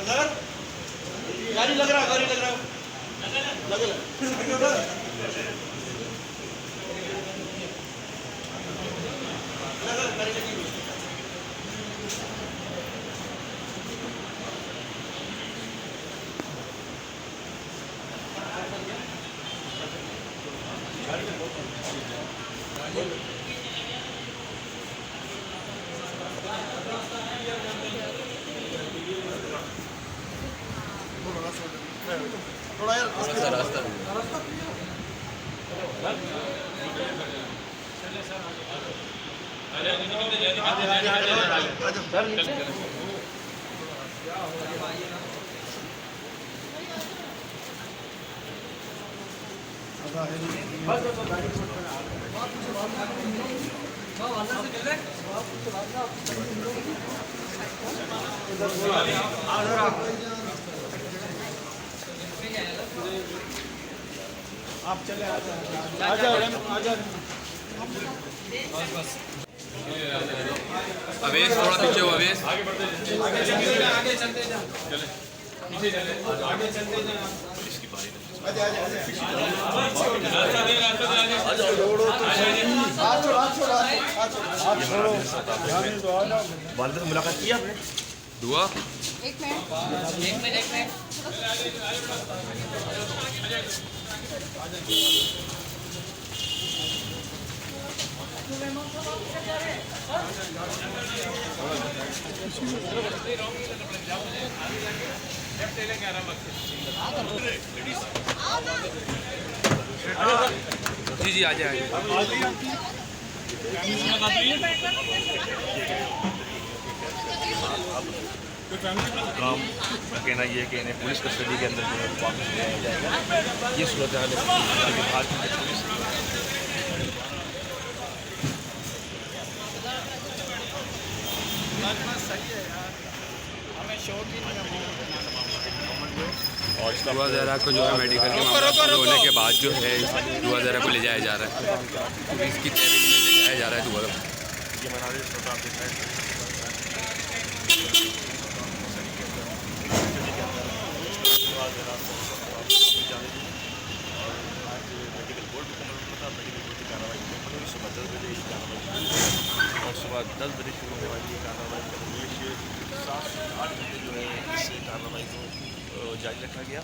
गाड़ी लग रहा लग थोड़ा यार रास्ता आप चले आजा अवेश थोड़ा पीछे हो अवेश आगे चलते जा पीछे चले आगे चलते जा पुलिस की बारी वालिद से मुलाकात की आपने दुआ एक मिनट जी जी आ जाए काम कहना ये कि इन्हें पुलिस कस्टडी के अंदर जो है वापस ले आया जाएगा। ये सूरत हाल और दुआ ज़रा को जो है मेडिकल के मामले होने के बाद जो है दुआ ज़रा को ले जाया जा रहा है, इसकी तहरीक में ले जाया जा रहा है दुआ। ये मनाजिर छोटा आप देख रहे हैं। सुबह 10 बजे ये कार्रवाई और सुबह 10 बजे शुरू होने वाली ये कार्रवाई कल 7 से 8 बजे जो है इस कार्रवाई को जारी रखा गया।